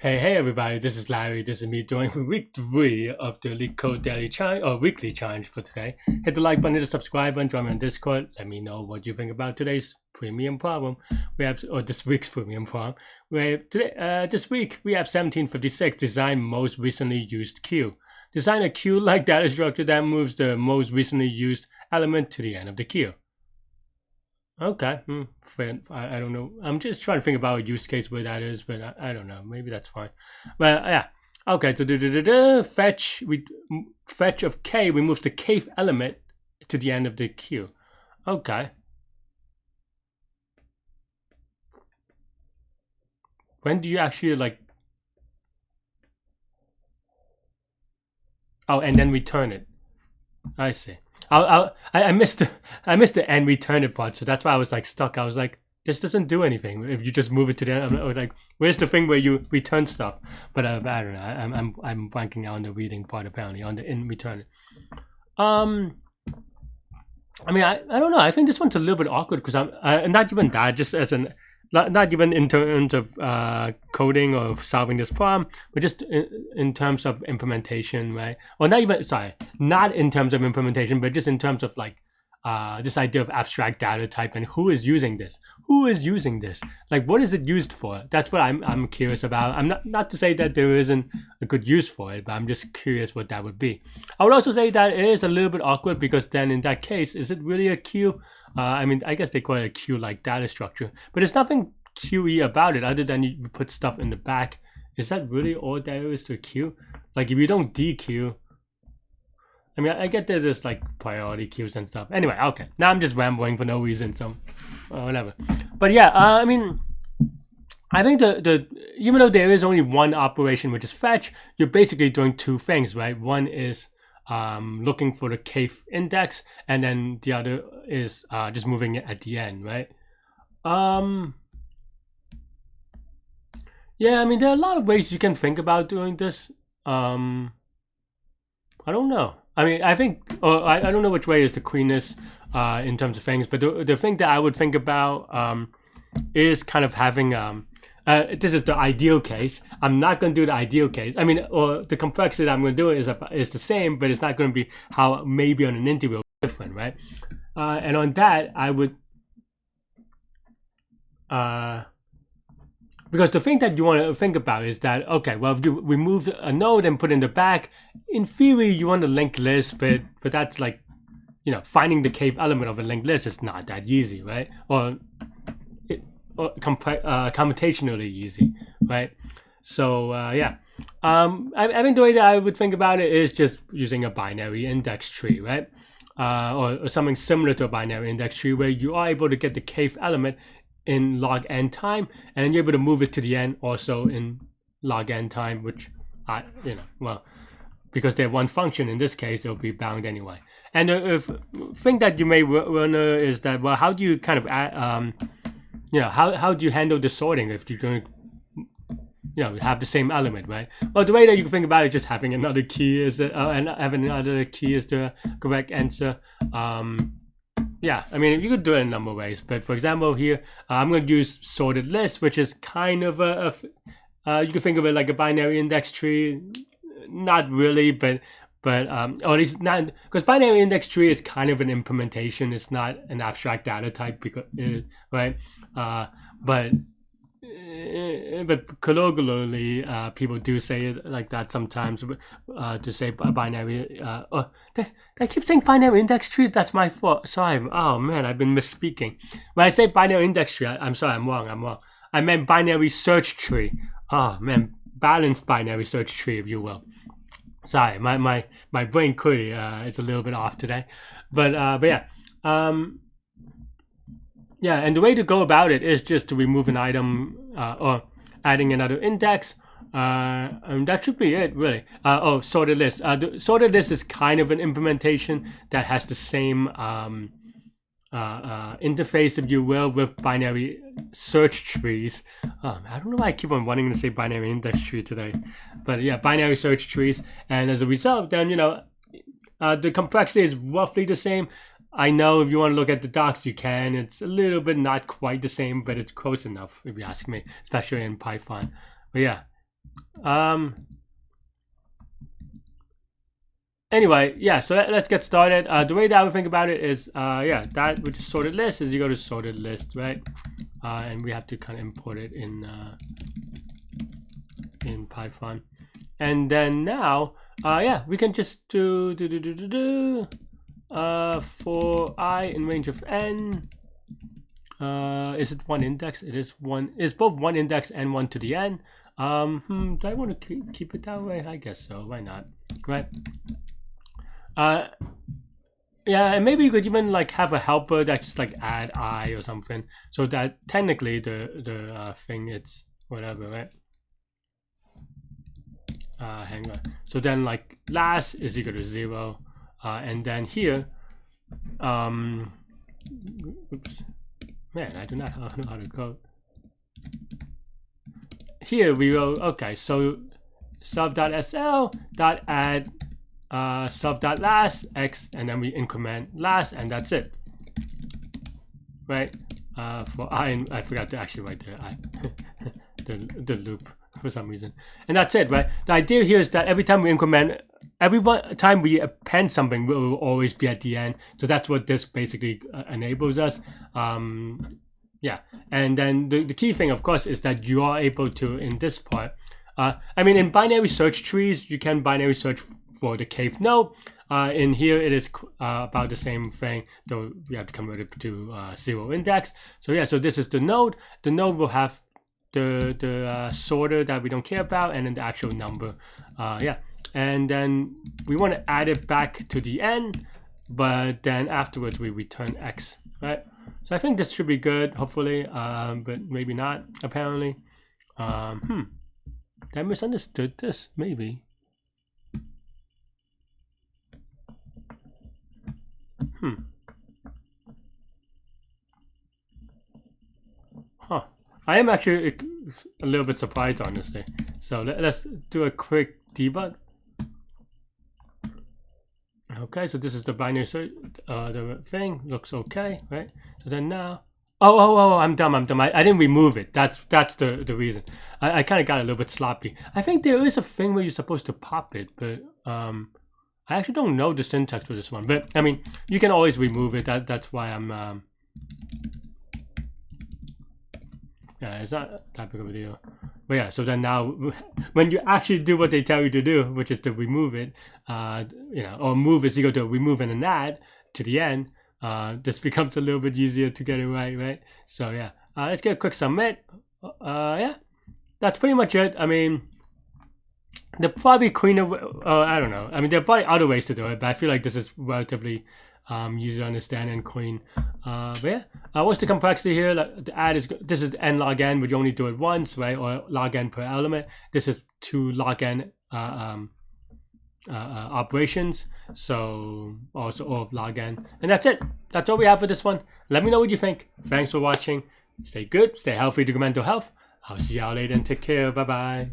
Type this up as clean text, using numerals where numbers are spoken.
Hey everybody, this is Larry. This is me doing week 3 of the Leetcode daily challenge or weekly challenge for today. Hit the like button, hit the subscribe button, join me on Discord. Let me know what you think about today's premium problem. We have, or this week's premium problem. This week we have 1756. Design most recently used queue. Design a queue-like data structure that moves the most recently used element to the end of the queue. Okay, fair. I don't know. I'm just trying to think about a use case where that is, but I don't know. Maybe that's fine. But yeah, okay. So fetch of k. We move the kth element to the end of the queue. Okay. When do you actually like? Oh, and then return it. I see. I missed the end return it part, so that's why I was like stuck. I was like, this doesn't do anything if you just move it to the end. I was like, where's the thing where you return stuff? But I don't know. I'm blanking out on the reading part apparently on the in return. I mean, I don't know. I think this one's a little bit awkward because I'm not even that. Just as an not even in terms of coding or solving this problem, but just in terms of implementation, right? Or not even, sorry, not in terms of implementation, but just in terms of like this idea of abstract data type and who is using this? Who is using this? Like, what is it used for? That's what I'm curious about. I'm not to say that there isn't a good use for it, but I'm just curious what that would be. I would also say that it is a little bit awkward because then in that case, is it really a queue? I mean, I guess they call it a queue-like data structure, but there's nothing QE about it other than you put stuff in the back. Is that really all there is to a queue? Like if you don't dequeue, I mean, I get that there's like priority queues and stuff. Anyway, okay. Now I'm just rambling for no reason, so whatever. But yeah, I mean, I think the even though there is only one operation, which is fetch, you're basically doing two things, right? One is looking for the kth index, and then the other is just moving it at the end, right? Yeah, I mean, there are a lot of ways you can think about doing this. I don't know. I mean, I think, or I don't know which way is the cleanest in terms of things, but the thing that I would think about is kind of having this is the ideal case. I'm not going to do the ideal case. I mean, or the complexity that I'm going to do is the same, but it's not going to be how maybe on an interview different, right? And on that, I would, because the thing that you want to think about is that, okay, well, if you remove a node and put in the back, in theory, you want a linked list, but that's like, you know, finding the kth element of a linked list is not that easy, right? Or computationally easy, right? So yeah, I think the way that I would think about it is just using a binary index tree, right? Or something similar to a binary index tree where you are able to get the kth element in log n time, and then you're able to move it to the end also in log n time, which you know, well, because they're one function in this case, it'll be bound anyway. And the thing that you may wonder is that, well, how do you kind of you know, how do you handle the sorting if you're going to, you know, have the same element, right? Well, the way that you can think about it, just having another key is and having another key is the correct answer. Yeah, I mean, you could do it in a number of ways, but for example, here I'm going to use sorted list, which is kind of you can think of it like a binary index tree, not really, but or at least not, because binary index tree is kind of an implementation. It's not an abstract data type, because right, but colloquially, people do say it like that sometimes, to say binary. I keep saying binary index tree. That's my fault. Sorry. Oh man, I've been misspeaking. When I say binary index tree, I'm sorry. I'm wrong. I meant binary search tree. Oh man, balanced binary search tree, if you will. Sorry, my brain clearly is a little bit off today, but yeah. Yeah, and the way to go about it is just to remove an item or adding another index. And that should be it, really. Oh, sorted list. The sorted list is kind of an implementation that has the same interface, if you will, with binary search trees. I don't know why I keep on wanting to say binary index tree today, but yeah, binary search trees. And as a result, then, you know, the complexity is roughly the same. I know if you want to look at the docs, you can. It's a little bit not quite the same, but it's close enough, if you ask me, especially in Python. But yeah, Anyway, yeah, so let's get started. The way that I would think about it is, yeah, that which is sorted list is you go to sorted list, right? And we have to kind of import it in Python. And then now, yeah, we can just do for I in range of n. Is it one index? It is one. It's both one index and one to the n. Do I want to keep it that way? I guess so. Why not? Right. Yeah, and maybe you could even like have a helper that just like add I or something, so that technically the thing it's whatever, right? Hang on. So then like last is equal to 0, and then here, oops, man, I do not know how to code. Here we go. Okay, so sub.sl.add sub.last x, and then we increment last, and that's it, right? For I, and I forgot to actually write the loop for some reason, and that's it, right? The idea here is that every time we increment, every time we append something, will always be at the end. So that's what this basically enables us. Yeah, and then the key thing, of course, is that you are able to, in this part, I mean, in binary search trees, you can binary search for the kth node. In here, it is about the same thing, though we have to convert it to 0 index. So yeah, so this is the node. The node will have the sorter that we don't care about, and then the actual number. Yeah, and then we want to add it back to the end, but then afterwards we return x, right? So I think this should be good, hopefully, but maybe not, apparently. I misunderstood this, maybe. Huh. I am actually a little bit surprised, honestly. So let's do a quick debug. Okay, so this is the binary search, the thing looks okay, right? So then now, oh, I'm dumb. I didn't remove it. That's the reason. I kind of got a little bit sloppy. I think there is a thing where you're supposed to pop it, but I actually don't know the syntax for this one. But I mean, you can always remove it. That's why I'm. Yeah, it's not that big of a deal. But yeah, so then now, when you actually do what they tell you to do, which is to remove it, you know, or move is equal to remove and an add to the end, this becomes a little bit easier to get it right? So yeah, let's get a quick submit. Yeah, that's pretty much it. I mean, there probably cleaner, I don't know. I mean, there are probably other ways to do it, but I feel like this is relatively easy to understand and clean. But yeah, what's the complexity here? Like, the add is, this is n log n, but you only do it once, right? Or log n per element. This is 2 log n operations, so also all of log n. And that's it. That's all we have for this one. Let me know what you think. Thanks for watching. Stay good, stay healthy, do good mental health. I'll see y'all later and take care. Bye bye.